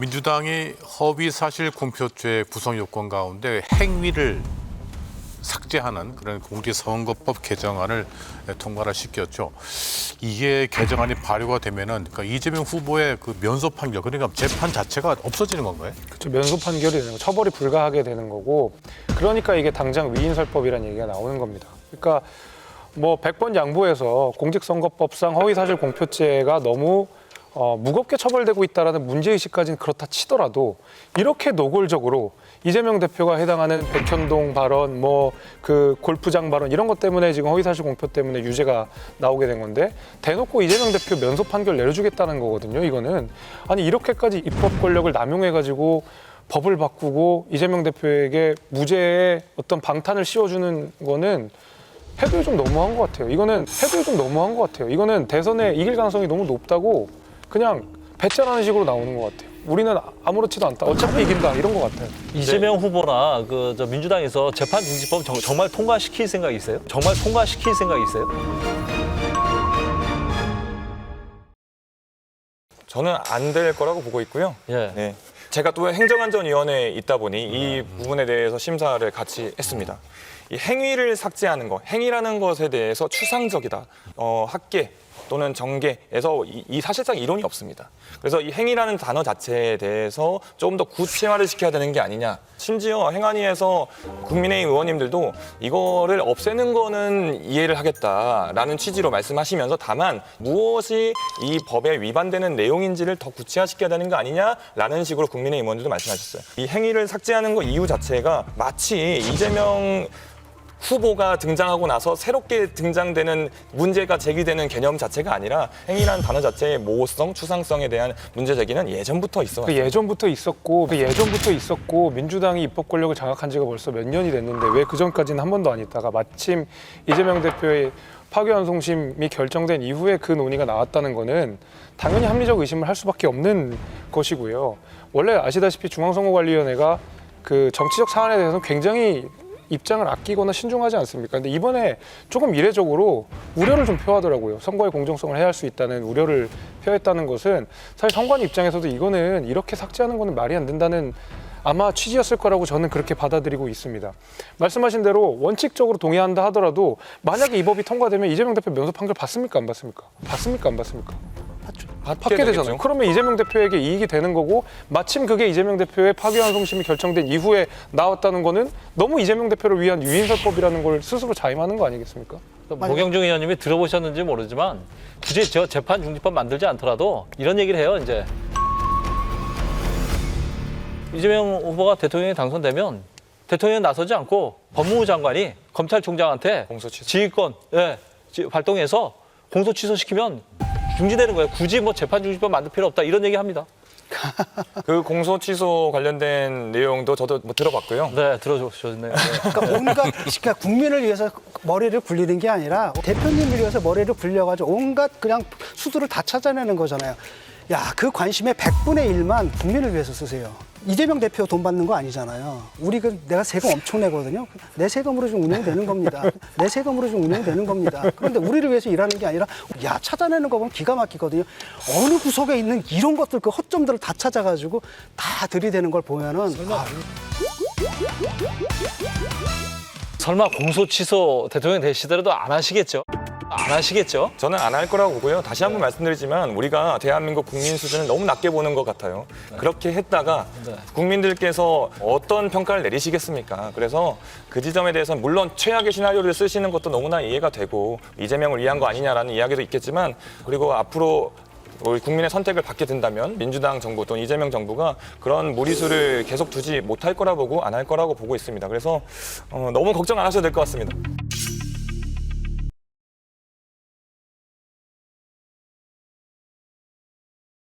민주당이 허위사실 공표죄 구성 요건 가운데 행위를 삭제하는 그런 공직선거법 개정안을 통과를 시켰죠. 이게 개정안이 발의가 되면은 그러니까 이재명 후보의 그 면소 판결, 그러니까 재판 자체가 없어지는 건가요? 그렇죠. 면소 판결이 되는 거, 처벌이 불가하게 되는 거고, 그러니까 이게 당장 위인설법이라는 얘기가 나오는 겁니다. 그러니까 뭐 100번 양보해서 공직선거법상 허위사실 공표죄가 너무 무겁게 처벌되고 있다라는 문제의식까지는 그렇다 치더라도 이렇게 노골적으로 이재명 대표가 해당하는 백현동 발언, 그 골프장 발언 이런 것 때문에 지금 허위사실 공표 때문에 유죄가 나오게 된 건데 대놓고 이재명 대표 면소 판결 내려주겠다는 거거든요. 이거는 아니 이렇게까지 입법 권력을 남용해가지고 법을 바꾸고 이재명 대표에게 무죄의 어떤 방탄을 씌워주는 거는 해도 좀 너무한 것 같아요. 이거는 이거는 대선에 이길 가능성이 너무 높다고 그냥 배째라는 식으로 나오는 것 같아요. 우리는 아무렇지도 않다. 어차피 이긴다. 이런 것 같아요. 이재명 후보나 저 민주당에서 재판 중지법 정말 통과시킬 생각이 있어요? 정말 통과시킬 생각이 있어요? 저는 안 될 거라고 보고 있고요. 예. 네. 제가 또 행정안전위원회에 있다 보니 이 부분에 대해서 심사를 같이 했습니다. 이 행위를 삭제하는 것, 행위라는 것에 대해서 추상적이다. 학계 또는 정계에서 이 사실상 이론이 없습니다. 그래서 이 행위라는 단어 자체에 대해서 조금 더 구체화를 시켜야 되는 게 아니냐. 심지어 행안위에서 국민의힘 의원님들도 이거를 없애는 거는 이해를 하겠다라는 취지로 말씀하시면서 다만 무엇이 이 법에 위반되는 내용인지를 더 구체화시켜야 되는 거 아니냐라는 식으로 국민의힘 의원들도 말씀하셨어요. 이 행위를 삭제하는 거 이유 자체가 마치 이재명 후보가 등장하고 나서 새롭게 등장되는 문제가 제기되는 개념 자체가 아니라 행위라는 단어 자체의 모호성, 추상성에 대한 문제 제기는 예전부터 있었어요. 예전부터 있었고 민주당이 입법 권력을 장악한 지가 벌써 몇 년이 됐는데 왜 그전까지는 한 번도 안 있다가 마침 이재명 대표의 파기환송심이 결정된 이후에 그 논의가 나왔다는 거는 당연히 합리적 의심을 할 수밖에 없는 것이고요. 원래 아시다시피 중앙선거관리위원회가 그 정치적 사안에 대해서는 굉장히 입장을 아끼거나 신중하지 않습니까? 근데 이번에 조금 이례적으로 우려를 좀 표하더라고요. 선거의 공정성을 해할 수 있다는 우려를 표했다는 것은 사실 선관 입장에서도 이거는 이렇게 삭제하는 거는 말이 안 된다는 아마 취지였을 거라고 저는 그렇게 받아들이고 있습니다. 말씀하신 대로 원칙적으로 동의한다 하더라도 만약에 이 법이 통과되면 이재명 대표 면소 판결 받습니까? 안 받습니까? 받게 되잖아요. 그러면 이재명 대표에게 이익이 되는 거고 마침 그게 이재명 대표의 파기환송심이 결정된 이후에 나왔다는 거는 너무 이재명 대표를 위한 위인설법이라는 걸 스스로 자임하는 거 아니겠습니까? 모경중 의원님이 들어보셨는지 모르지만 굳이 저 재판 중지법 만들지 않더라도 이런 얘기를 해요. 이제 이재명 후보가 대통령에 당선되면 대통령이 나서지 않고 법무부 장관이 검찰총장한테 공소 취소. 지휘권 발동해서 공소 취소시키면 중지되는 거예요. 굳이 재판 중지법 만들 필요 없다 이런 얘기합니다. 그 공소 취소 관련된 내용도 저도 들어봤고요. 네, 들어주셨네요. 그러니까 국민을 위해서 머리를 굴리는 게 아니라 대표님을 위해서 머리를 굴려가지고 온갖 그냥 수두를 다 찾아내는 거잖아요. 야, 그 관심의 100분의 1만 국민을 위해서 쓰세요. 이재명 대표 돈 받는 거 아니잖아요. 내가 세금 엄청 내거든요. 내 세금으로 좀 운영되는 겁니다. 그런데 우리를 위해서 일하는 게 아니라 찾아내는 거 보면 기가 막히거든요. 어느 구석에 있는 이런 것들 그 허점들을 다 찾아가지고 다 들이대는 걸 보면은 설마 공소 취소 대통령 되시더라도 안 하시겠죠? 저는 안 할 거라고 보고요. 다시 한번 말씀드리지만 우리가 대한민국 국민 수준을 너무 낮게 보는 것 같아요. 그렇게 했다가 국민들께서 어떤 평가를 내리시겠습니까? 그래서 그 지점에 대해서는 물론 최악의 시나리오를 쓰시는 것도 너무나 이해가 되고 이재명을 위한 거 아니냐라는 이야기도 있겠지만 그리고 앞으로 우리 국민의 선택을 받게 된다면 민주당 정부 또는 이재명 정부가 그런 무리수를 계속 두지 못할 거라 보고 안 할 거라고 보고 있습니다. 그래서 너무 걱정 안 하셔도 될 것 같습니다.